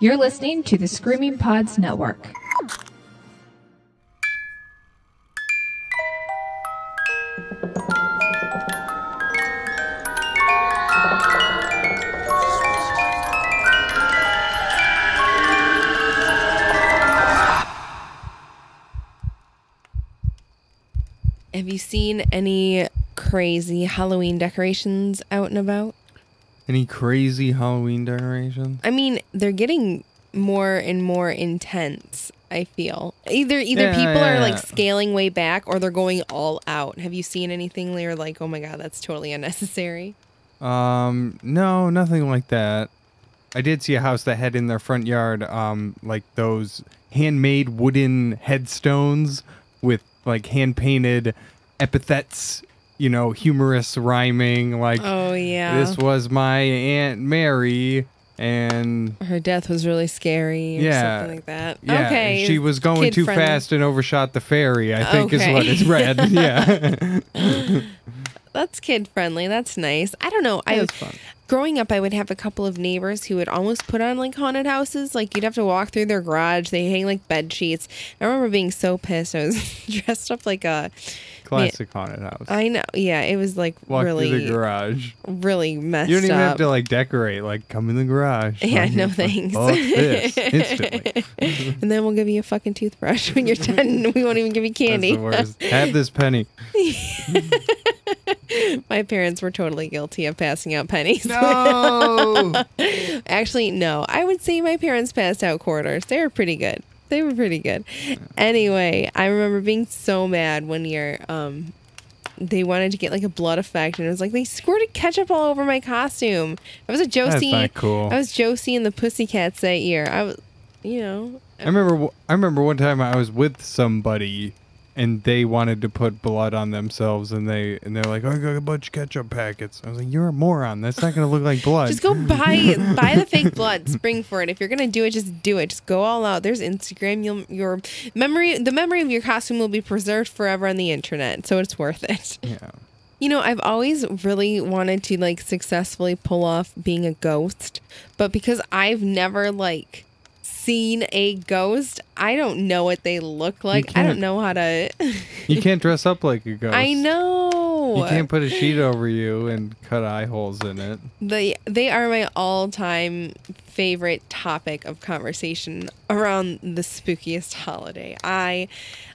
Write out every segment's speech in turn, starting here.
You're listening to the Screaming Pods Network. Have you seen any crazy Halloween decorations out and about? Any crazy Halloween decorations? I mean, they're getting more and more intense, I feel. Either people are like scaling way back or they're going all out. Have you seen anything where you're like, oh my God, that's totally unnecessary? No, nothing like that. I did see a house that had in their front yard, like those handmade wooden headstones with like hand-painted epithets, you know, humorous rhyming, like, oh yeah, this was my Aunt Mary, and her death was really scary, or something like that. Yeah, okay, she was going too fast and overshot the ferry, I think is what it's read. Yeah. That's kid-friendly. That's nice. I don't know. Growing up, I would have a couple of neighbors who would almost put on like haunted houses. Like you'd have to walk through their garage. They hang like bed sheets. I remember being so pissed. I was dressed up like a classic haunted house. I know. Yeah, it was like really through the garage. Really messed up. You don't even have to like decorate. Like come in the garage. Yeah, no thanks. Fuck this instantly. And then we'll give you a fucking toothbrush when you're done. We won't even give you candy. That's the worst. Have this penny. My parents were totally guilty of passing out pennies. No! Actually, no. I would say my parents passed out quarters. They were pretty good. Anyway, I remember being so mad one year. They wanted to get like a blood effect, and it was like they squirted ketchup all over my costume. I was a Josie. That's not cool. I was Josie and the Pussycats that year. I was, you know. I remember one time I was with somebody, and they wanted to put blood on themselves, and they're like, "Oh, I got a bunch of ketchup packets." I was like, "You're a moron. That's not going to look like blood." Just go buy the fake blood. Spring for it. If you're gonna do it, just do it. Just go all out. There's Instagram. The memory of your costume will be preserved forever on the internet, so it's worth it. Yeah. You know, I've always really wanted to like successfully pull off being a ghost, but because I've never like seen a ghost, I don't know what they look like. I don't know how to. You can't dress up like a ghost. I know. You can't put a sheet over you and cut eye holes in it. They are my all-time favorite topic of conversation around the spookiest holiday. I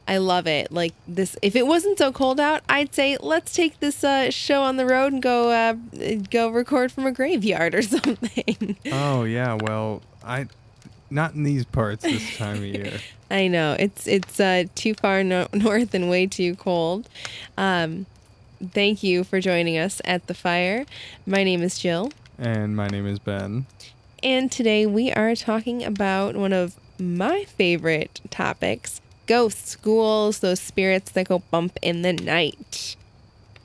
love it. Like this, if it wasn't so cold out, I'd say let's take this show on the road and go record from a graveyard or something. Oh yeah, well not in these parts this time of year. I know. It's too far north and way too cold. Thank you for joining us at the fire. My name is Jill. And my name is Ben. And today we are talking about one of my favorite topics, ghosts, ghouls, those spirits that go bump in the night.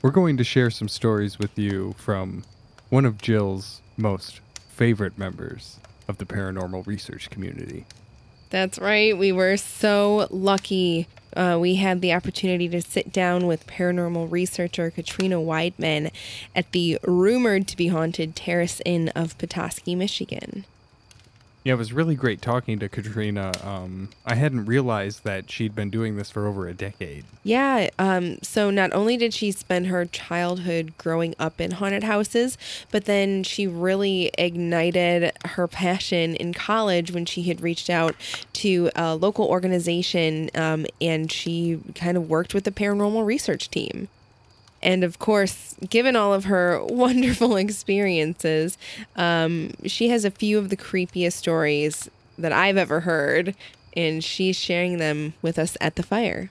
We're going to share some stories with you from one of Jill's most favorite members of the paranormal research community. That's right. We were so lucky. We had the opportunity to sit down with paranormal researcher Katrina Weidman at the rumored to be haunted Terrace Inn of Petoskey, Michigan. Yeah, it was really great talking to Katrina. I hadn't realized that she'd been doing this for over a decade. Yeah. So not only did she spend her childhood growing up in haunted houses, but then she really ignited her passion in college when she had reached out to a local organization, and she kind of worked with the paranormal research team. And of course, given all of her wonderful experiences, she has a few of the creepiest stories that I've ever heard, and she's sharing them with us at the fire.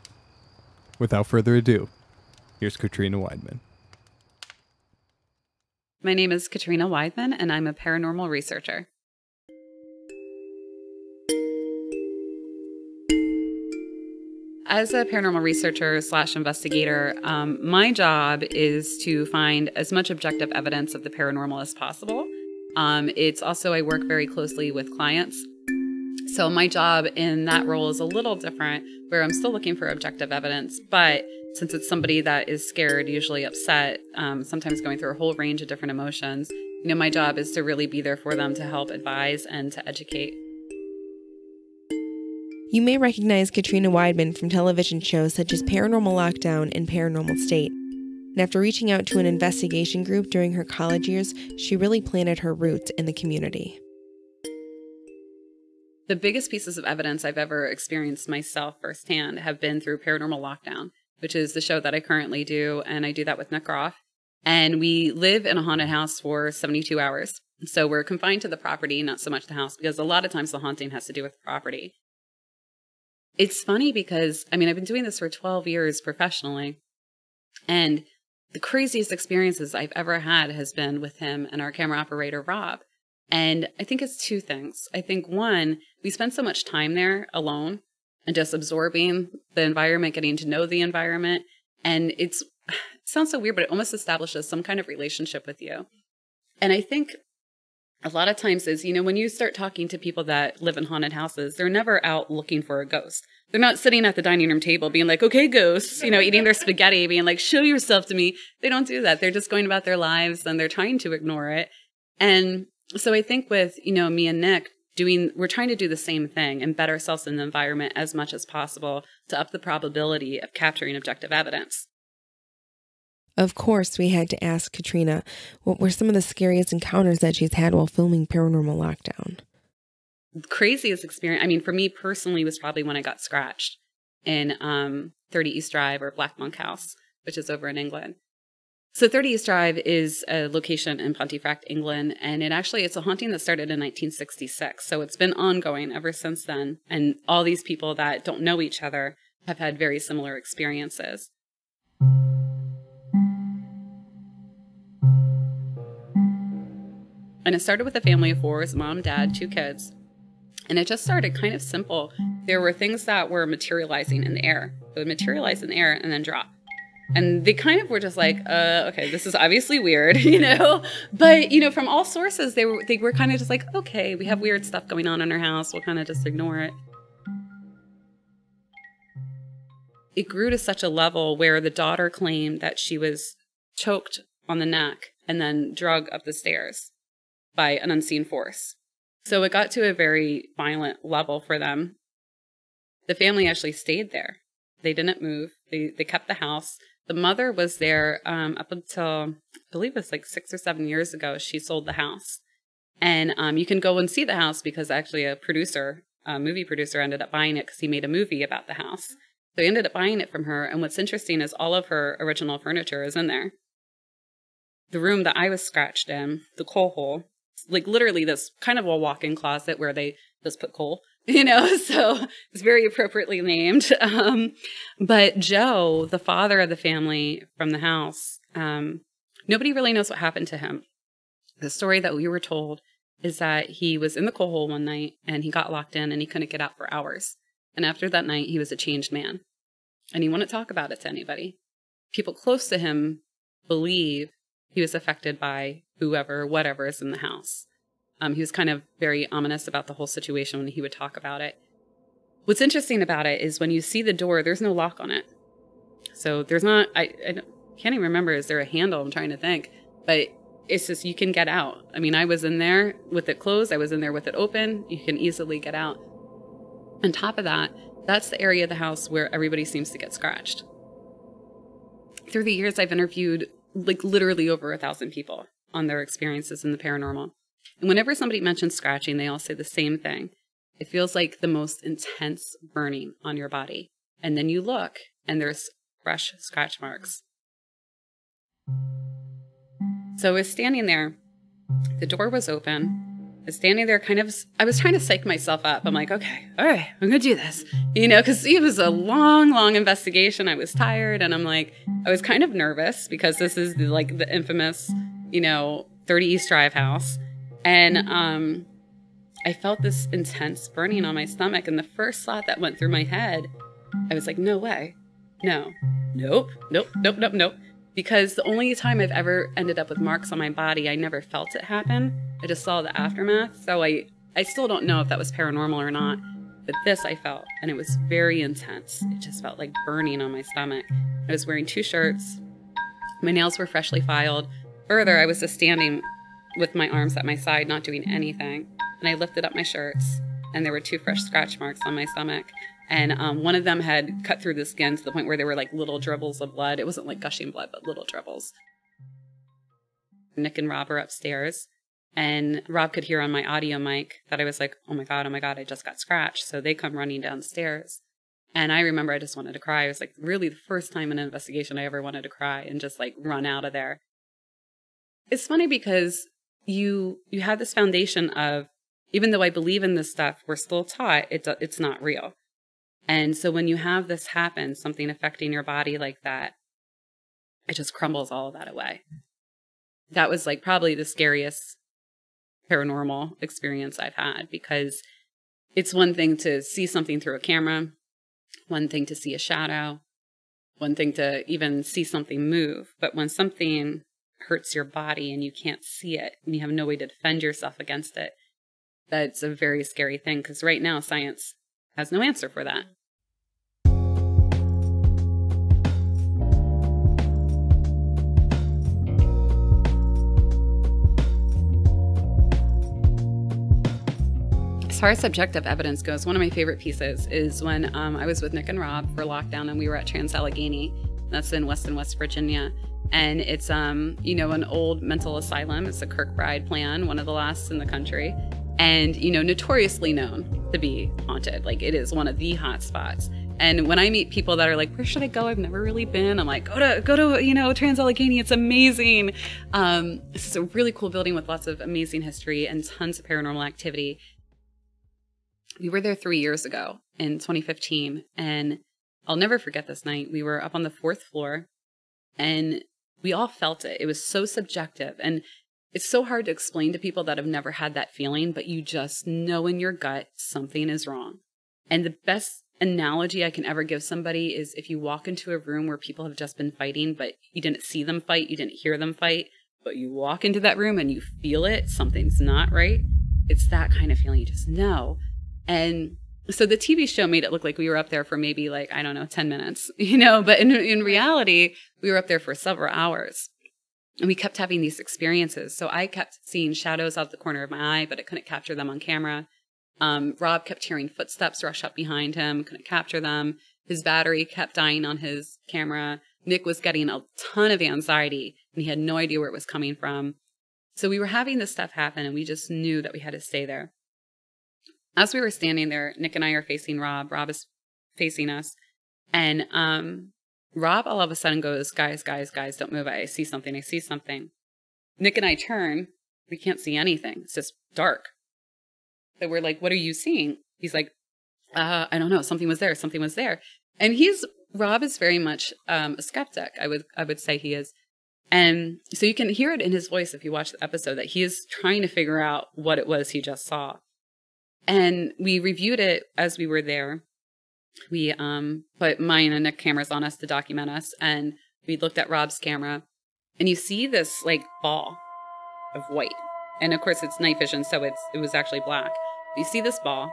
Without further ado, here's Katrina Weidman. My name is Katrina Weidman, and I'm a paranormal researcher. As a paranormal researcher / investigator, my job is to find as much objective evidence of the paranormal as possible. It's also, I work very closely with clients. So my job in that role is a little different, where I'm still looking for objective evidence, but since it's somebody that is scared, usually upset, sometimes going through a whole range of different emotions, my job is to really be there for them to help advise and to educate. You may recognize Katrina Weidman from television shows such as Paranormal Lockdown and Paranormal State. And after reaching out to an investigation group during her college years, she really planted her roots in the community. The biggest pieces of evidence I've ever experienced myself firsthand have been through Paranormal Lockdown, which is the show that I currently do, and I do that with Nick Groff. And we live in a haunted house for 72 hours. So we're confined to the property, not so much the house, because a lot of times the haunting has to do with the property. It's funny because, I've been doing this for 12 years professionally, and the craziest experiences I've ever had has been with him and our camera operator, Rob. And I think it's two things. I think one, we spend so much time there alone and just absorbing the environment, getting to know the environment. And it sounds so weird, but it almost establishes some kind of relationship with you. And I think a lot of times is, when you start talking to people that live in haunted houses, they're never out looking for a ghost. They're not sitting at the dining room table being like, okay, ghosts, eating their spaghetti, being like, show yourself to me. They don't do that. They're just going about their lives and they're trying to ignore it. And so I think with, me and Nick we're trying to do the same thing, embed ourselves in the environment as much as possible to up the probability of capturing objective evidence. Of course, we had to ask Katrina what were some of the scariest encounters that she's had while filming Paranormal Lockdown. The craziest experience, for me personally, was probably when I got scratched in 30 East Drive or Black Monk House, which is over in England. So 30 East Drive is a location in Pontefract, England, and it's a haunting that started in 1966. So it's been ongoing ever since then. And all these people that don't know each other have had very similar experiences. And it started with a family of four, mom, dad, 2 kids. And it just started kind of simple. There were things that were materializing in the air. They would materialize in the air and then drop. And they kind of were just like, okay, this is obviously weird, But, from all sources, they were kind of just like, okay, we have weird stuff going on in our house. We'll kind of just ignore it. It grew to such a level where the daughter claimed that she was choked on the neck and then dragged up the stairs by an unseen force. So it got to a very violent level for them. The family actually stayed there. They didn't move. They kept the house. The mother was there up until, I believe it was like 6 or 7 years ago. She sold the house. And you can go and see the house because actually a movie producer ended up buying it because he made a movie about the house. So he ended up buying it from her. And what's interesting is all of her original furniture is in there. The room that I was scratched in, the coal hole, like literally this kind of a walk-in closet where they just put coal, so it's very appropriately named. But Joe, the father of the family from the house, nobody really knows what happened to him. The story that we were told is that he was in the coal hole one night and he got locked in and he couldn't get out for hours. And after that night, he was a changed man and he wouldn't talk about it to anybody. People close to him believe he was affected by whatever is in the house. He was kind of very ominous about the whole situation when he would talk about it. What's interesting about it is when you see the door, there's no lock on it. So there's not, I can't even remember, is there a handle? I'm trying to think. But it's just, you can get out. I was in there with it closed. I was in there with it open. You can easily get out. On top of that, that's the area of the house where everybody seems to get scratched. Through the years, I've interviewed literally over 1,000 people on their experiences in the paranormal. And whenever somebody mentions scratching, they all say the same thing. It feels like the most intense burning on your body. And then you look and there's fresh scratch marks. So I was standing there. The door was open. I was standing there I was trying to psych myself up. I'm like, okay, all right, I'm going to do this. Because it was a long, long investigation. I was tired and I was kind of nervous because this is the infamous, 30 East Drive house. And I felt this intense burning on my stomach. And the first thought that went through my head, I was like, no way. No. Nope. Because the only time I've ever ended up with marks on my body, I never felt it happen. I just saw the aftermath. So I still don't know if that was paranormal or not. But this I felt, and it was very intense. It just felt like burning on my stomach. I was wearing 2 shirts. My nails were freshly filed. Further, I was just standing with my arms at my side, not doing anything. And I lifted up my shirts and there were 2 fresh scratch marks on my stomach. And one of them had cut through the skin to the point where there were like little dribbles of blood. It wasn't like gushing blood, but little dribbles. Nick and Rob are upstairs, and Rob could hear on my audio mic that I was like, oh my God, I just got scratched. So they come running downstairs. And I remember I just wanted to cry. It was like really the first time in an investigation I ever wanted to cry and just like run out of there. It's funny because you have this foundation of, even though I believe in this stuff, we're still taught it's not real. And so when you have this happen, something affecting your body like that, it just crumbles all of that away. That was like probably the scariest paranormal experience I've had, because it's one thing to see something through a camera, one thing to see a shadow, one thing to even see something move. But when something hurts your body and you can't see it and you have no way to defend yourself against it, that's a very scary thing, because right now science has no answer for that. As far as subjective evidence goes, one of my favorite pieces is when I was with Nick and Rob for lockdown, and we were at Trans-Allegheny. That's in Weston, West Virginia. And it's, an old mental asylum. It's a Kirkbride plan, one of the last in the country. And, notoriously known to be haunted. Like, it is one of the hot spots. And when I meet people that are like, where should I go? I've never really been. I'm like, go to Trans-Allegheny. It's amazing. This is a really cool building with lots of amazing history and tons of paranormal activity. We were there 3 years ago in 2015. And I'll never forget this night. We were up on the 4th floor and we all felt it. It was so subjective. And it's so hard to explain to people that have never had that feeling, but you just know in your gut something is wrong. And the best analogy I can ever give somebody is if you walk into a room where people have just been fighting, but you didn't see them fight, you didn't hear them fight, but you walk into that room and you feel it, something's not right. It's that kind of feeling, you just know. And so the TV show made it look like we were up there for maybe 10 minutes, but in reality, we were up there for several hours. And we kept having these experiences. So I kept seeing shadows out the corner of my eye, but I couldn't capture them on camera. Rob kept hearing footsteps rush up behind him, couldn't capture them. His battery kept dying on his camera. Nick was getting a ton of anxiety, and he had no idea where it was coming from. So we were having this stuff happen, and we just knew that we had to stay there. As we were standing there, Nick and I are facing Rob. Rob is facing us. And Rob all of a sudden goes, guys, don't move. I see something. Nick and I turn. We can't see anything. It's just dark. So we're like, what are you seeing? He's like, I don't know. Something was there. And Rob is very much a skeptic. I would say he is. And so you can hear it in his voice if you watch the episode that he is trying to figure out what it was he just saw. And we reviewed it as we were there. We put mine and Nick cameras on us to document us, and we looked at Rob's camera, and you see this ball of white. And of course it's night vision, so it was actually black. You see this ball,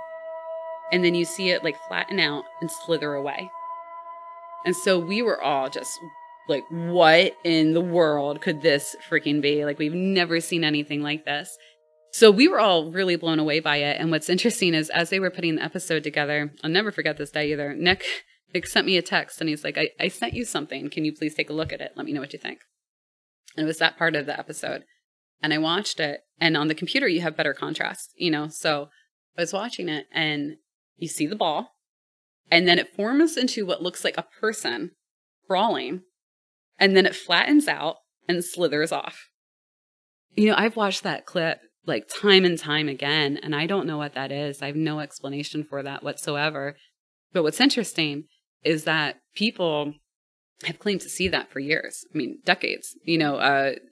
and then you see it flatten out and slither away. And so we were all just like, what in the world could this freaking be? We've never seen anything like this. So we were all really blown away by it. And what's interesting is as they were putting the episode together, I'll never forget this day either. Nick sent me a text and he's like, I sent you something. Can you please take a look at it? Let me know what you think. And it was that part of the episode. And I watched it. And on the computer, you have better contrast, So I was watching it and you see the ball. And then it forms into what looks like a person crawling. And then it flattens out and slithers off. I've watched that clip time and time again, and I don't know what that is. I have no explanation for that whatsoever. But what's interesting is that people have claimed to see that for years. Decades.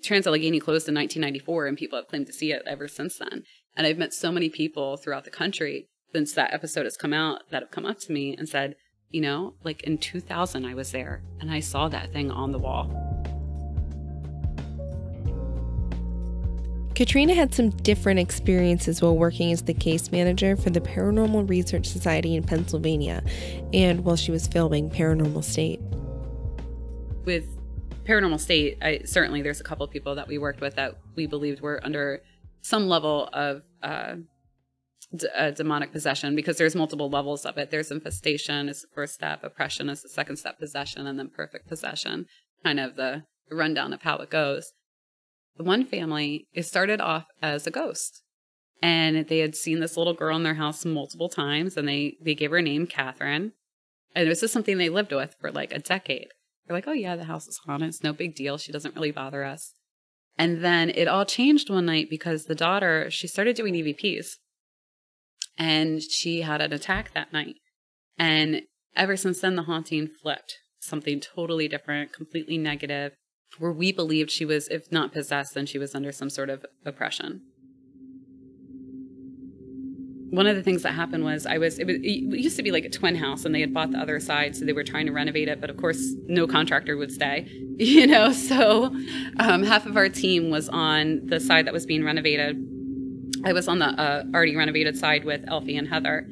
Trans-Allegheny closed in 1994, and people have claimed to see it ever since then. And I've met so many people throughout the country since that episode has come out that have come up to me and said, in 2000, I was there, and I saw that thing on the wall. Katrina had some different experiences while working as the case manager for the Paranormal Research Society in Pennsylvania and while she was filming Paranormal State. With Paranormal State, certainly there's a couple of people that we worked with that we believed were under some level of demonic possession, because there's multiple levels of it. There's infestation is the first step, oppression is the second step, possession, and then perfect possession, kind of the rundown of how it goes. The one family, it started off as a ghost, and they had seen this little girl in their house multiple times, and they gave her a name, Catherine, and this is something they lived with for like a decade. They're like, oh yeah, the house is haunted, it's no big deal, she doesn't really bother us. And then it all changed one night because the daughter, she started doing EVPs, and she had an attack that night. And ever since then, the haunting flipped. Something totally different, completely negative, where we believed she was, if not possessed, then she was under some sort of oppression. One of the things that happened was it used to be like a twin house, and they had bought the other side, so they were trying to renovate it, but of course no contractor would stay, so half of our team was on the side that was being renovated. I was on the already renovated side with Elfie and Heather,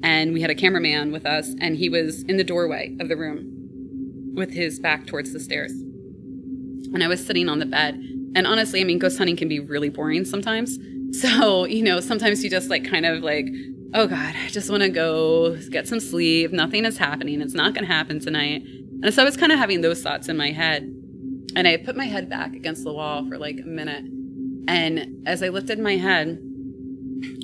and we had a cameraman with us, and he was in the doorway of the room with his back towards the stairs, and I was sitting on the bed. And honestly, I mean, ghost hunting can be really boring sometimes. So, sometimes you just like kind of like, oh God, I just want to go get some sleep. Nothing is happening. It's not going to happen tonight. And so I was kind of having those thoughts in my head. And I put my head back against the wall for like a minute. And as I lifted my head,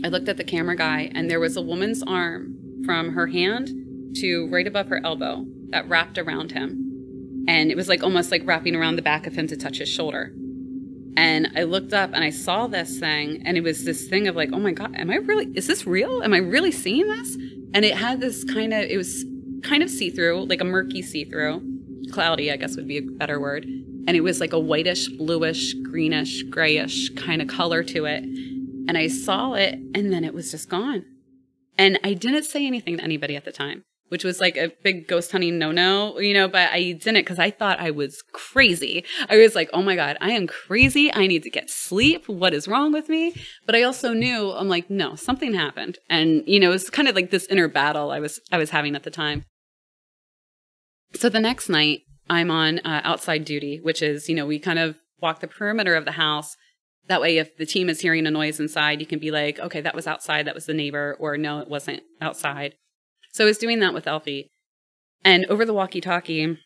I looked at the camera guy, and there was a woman's arm from her hand to right above her elbow that wrapped around him. And it was like almost like wrapping around the back of him to touch his shoulder. And I looked up and I saw this thing, and it was this thing of like, oh my God, is this real? Am I really seeing this? And it had this it was kind of see-through, like a murky see-through, cloudy, I guess would be a better word. And it was like a whitish, bluish, greenish, grayish kind of color to it. And I saw it, and then it was just gone. And I didn't say anything to anybody at the time, which was like a big ghost hunting no-no, but I didn't, because I thought I was crazy. I was like, oh my God, I am crazy. I need to get sleep. What is wrong with me? But I also knew, I'm like, no, something happened. And, it was kind of like this inner battle I was having at the time. So the next night, I'm on outside duty, which is, we kind of walk the perimeter of the house. That way, if the team is hearing a noise inside, you can be like, okay, that was outside, that was the neighbor, or no, it wasn't outside. So I was doing that with Elfie. And over the walkie-talkie,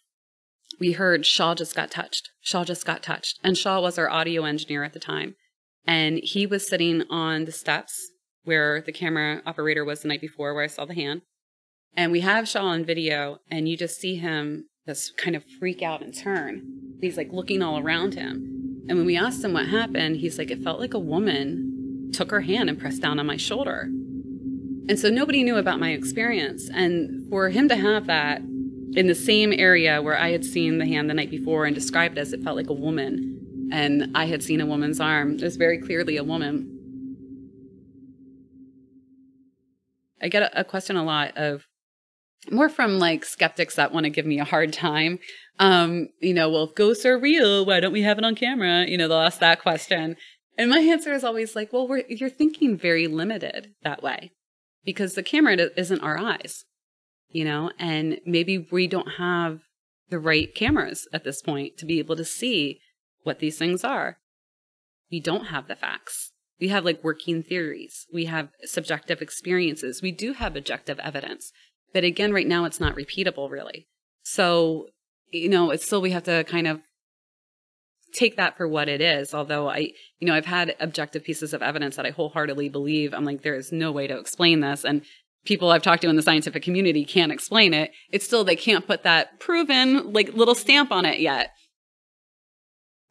we heard Shaw just got touched. Shaw just got touched. And Shaw was our audio engineer at the time. And he was sitting on the steps where the camera operator was the night before, where I saw the hand. And we have Shaw on video, and you just see him just kind of freak out and turn. He's like looking all around him. And when we asked him what happened, he's like, it felt like a woman took her hand and pressed down on my shoulder. And so nobody knew about my experience. And for him to have that in the same area where I had seen the hand the night before and described it as it felt like a woman, and I had seen a woman's arm, it was very clearly a woman. I get a question a lot of, more from like skeptics that want to give me a hard time. Well, if ghosts are real, why don't we have it on camera? They'll ask that question. And my answer is always like, well, you're thinking very limited that way, because the camera isn't our eyes, and maybe we don't have the right cameras at this point to be able to see what these things are. We don't have the facts. We have like working theories. We have subjective experiences. We do have objective evidence. But again, right now, it's not repeatable, really. So, it's still, we have to kind of take that for what it is. Although I've had objective pieces of evidence that I wholeheartedly believe. I'm like, there is no way to explain this. And people I've talked to in the scientific community can't explain it. It's still, they can't put that proven like little stamp on it yet.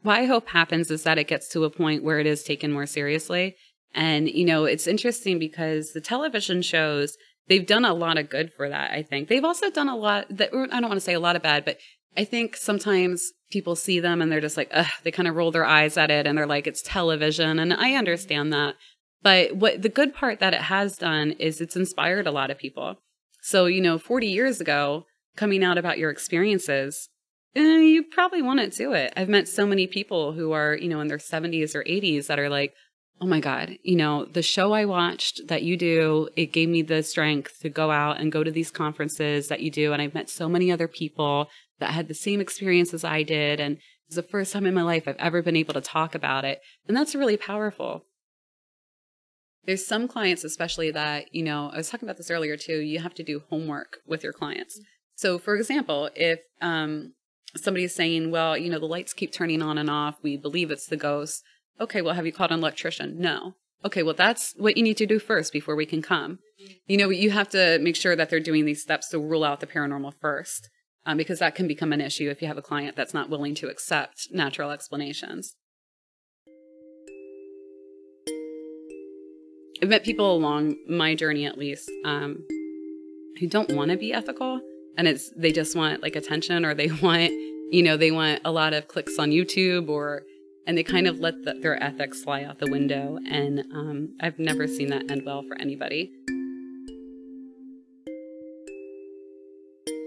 What I hope happens is that it gets to a point where it is taken more seriously. And, it's interesting because the television shows, they've done a lot of good for that, I think. They've also done a lot that, I don't want to say a lot of bad, but I think sometimes people see them and they're just like, ugh, they kind of roll their eyes at it and they're like, it's television. And I understand that. But what the good part that it has done is it's inspired a lot of people. So, 40 years ago, coming out about your experiences, you probably wouldn't do it. I've met so many people who are, in their 70s or 80s that are like, oh my God, the show I watched that you do, it gave me the strength to go out and go to these conferences that you do. And I've met so many other people that had the same experience as I did. And it's the first time in my life I've ever been able to talk about it. And that's really powerful. There's some clients, especially that, you know, I was talking about this earlier too, you have to do homework with your clients. So for example, if somebody's saying, well, you know, the lights keep turning on and off, we believe it's the ghost. Okay, well, have you called an electrician? No. Okay, well, that's what you need to do first before we can come. You know, you have to make sure that they're doing these steps to rule out the paranormal first, because that can become an issue if you have a client that's not willing to accept natural explanations. I've met people along my journey, at least, who don't want to be ethical, and they just want like attention, or they want, you know, they want a lot of clicks on YouTube, and they kind of let their ethics fly out the window. And I've never seen that end well for anybody.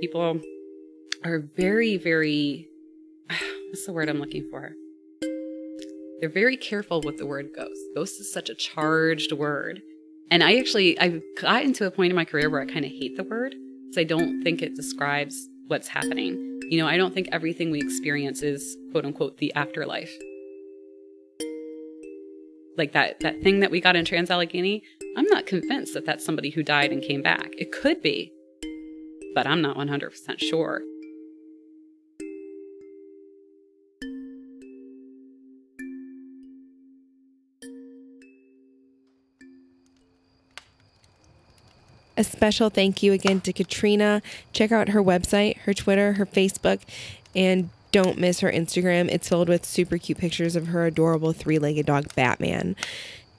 People are very, very, what's the word I'm looking for? They're very careful with the word ghost. Ghost is such a charged word. And I've gotten to a point in my career where I kind of hate the word, because I don't think it describes what's happening. You know, I don't think everything we experience is, quote unquote, the afterlife. Like that thing that we got in Trans-Allegheny, I'm not convinced that that's somebody who died and came back. It could be, but I'm not 100% sure. A special thank you again to Katrina. Check out her website, her Twitter, her Facebook, and don't miss her Instagram. It's filled with super cute pictures of her adorable three-legged dog, Batman.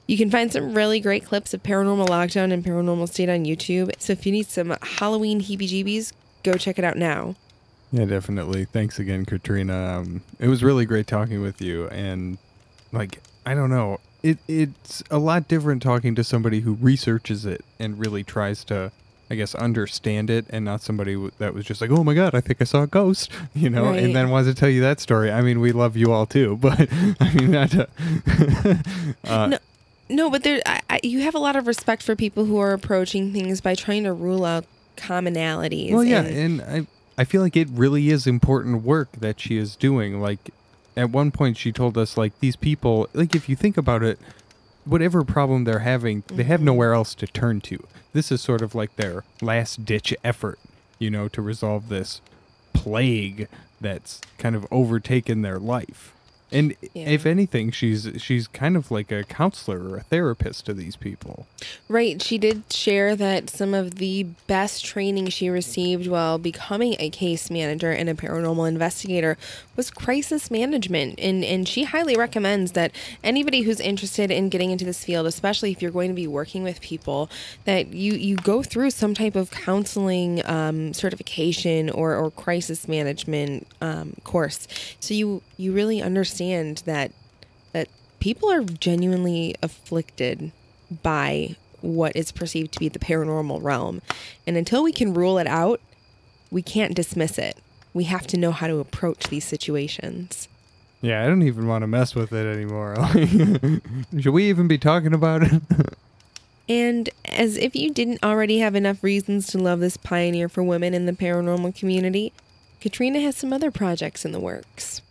You can find some really great clips of Paranormal Lockdown and Paranormal State on YouTube. So if you need some Halloween heebie-jeebies, go check it out now. Yeah, definitely. Thanks again, Katrina. It was really great talking with you. And, like, I don't know. It's a lot different talking to somebody who researches it and really tries to, I guess, understand it, and not somebody that was just like, oh my God, I think I saw a ghost, you know, right. And then wants to tell you that story. I mean, we love you all too, but I mean, not to... No, but you have a lot of respect for people who are approaching things by trying to rule out commonalities. Well, yeah, and I feel like it really is important work that she is doing. Like, at one point she told us, like, these people, like, if you think about it, whatever problem they're having, they have nowhere else to turn to. This is sort of like their last-ditch effort, you know, to resolve this plague that's kind of overtaken their life. And if anything, she's kind of like a counselor or a therapist to these people. Right. She did share that some of the best training she received while becoming a case manager and a paranormal investigator was crisis management. And she highly recommends that anybody who's interested in getting into this field, especially if you're going to be working with people, that you go through some type of counseling certification or crisis management course. So you really understand that people are genuinely afflicted by what is perceived to be the paranormal realm. And until we can rule it out, we can't dismiss it. We have to know how to approach these situations. Yeah, I don't even want to mess with it anymore. Should we even be talking about it? And as if you didn't already have enough reasons to love this pioneer for women in the paranormal community, Katrina has some other projects in the works.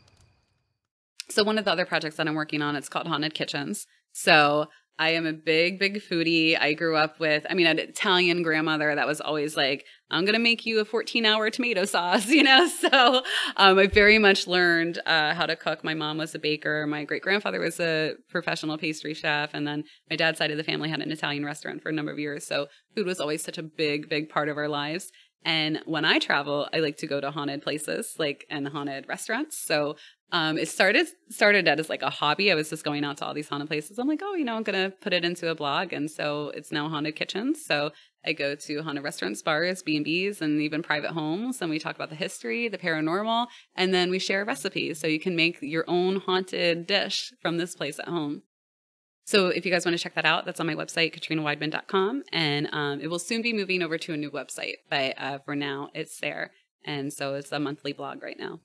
So one of the other projects that I'm working on, it's called Haunted Kitchens. So I am a big, big foodie. I grew up with, an Italian grandmother that was always like, I'm going to make you a 14-hour tomato sauce, you know? So I very much learned how to cook. My mom was a baker. My great-grandfather was a professional pastry chef. And then my dad's side of the family had an Italian restaurant for a number of years. So food was always such a big, big part of our lives. And when I travel, I like to go to haunted places, and haunted restaurants. So it started out as like a hobby. I was just going out to all these haunted places. I'm like, I'm going to put it into a blog. And so it's now Haunted Kitchens. So I go to haunted restaurants, bars, B&Bs, and even private homes. And we talk about the history, the paranormal, and then we share recipes. So you can make your own haunted dish from this place at home. So if you guys want to check that out, that's on my website, katrinaweidman.com. And it will soon be moving over to a new website. But for now, it's there. And so it's a monthly blog right now.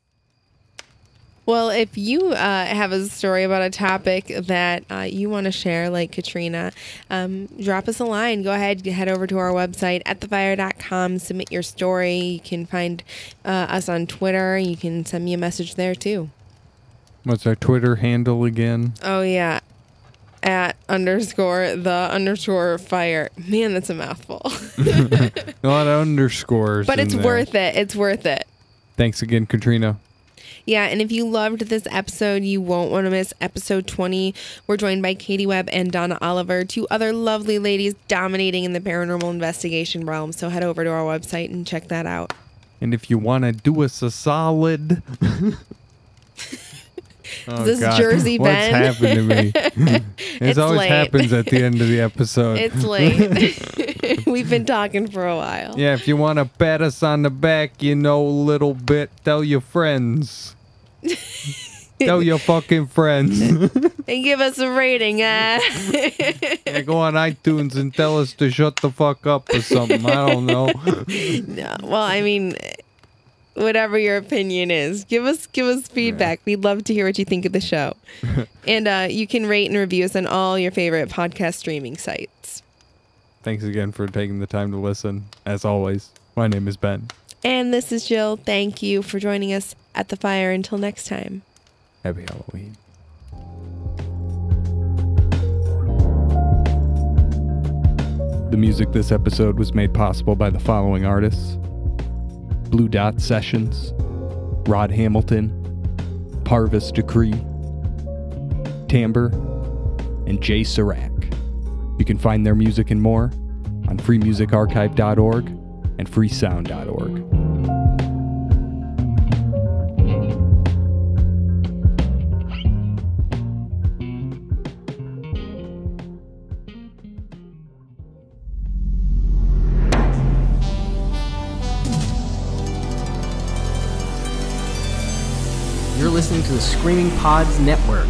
Well, if you have a story about a topic that you want to share, like Katrina, drop us a line. Go ahead, head over to our website, atthefire.com, submit your story. You can find us on Twitter. You can send me a message there, too. What's our Twitter handle again? Oh, yeah. @_the_fire. Man, that's a mouthful. A lot of underscores. But in it's there. worth it. It's worth it. Thanks again, Katrina. Yeah, and if you loved this episode, you won't want to miss episode 20. We're joined by Katie Webb and Donna Oliver, two other lovely ladies dominating in the paranormal investigation realm. So head over to our website and check that out. And if you want to do us a solid... Oh, This God. Jersey Ben. What's happened to me? It always late. happens at the end of the episode. It's late. We've been talking for a while. Yeah, if you want to pat us on the back, a little bit, tell your friends. Tell your fucking friends. And give us a rating. Yeah, go on iTunes and tell us to shut the fuck up or something. I don't know. No, well, I mean, whatever your opinion is, give us feedback. We'd love to hear what you think of the show. And you can rate and review us on all your favorite podcast streaming sites. Thanks again for taking the time to listen. As always, my name is Ben. And this is Jill. Thank you for joining us at the fire. Until next time. Happy Halloween. The music this episode was made possible by the following artists: Blue Dot Sessions, Rod Hamilton, Parvis Decree, Timbre, and Jay Sirac. You can find their music and more on freemusicarchive.org and freesound.org. You're listening to the Screaming Pods Network.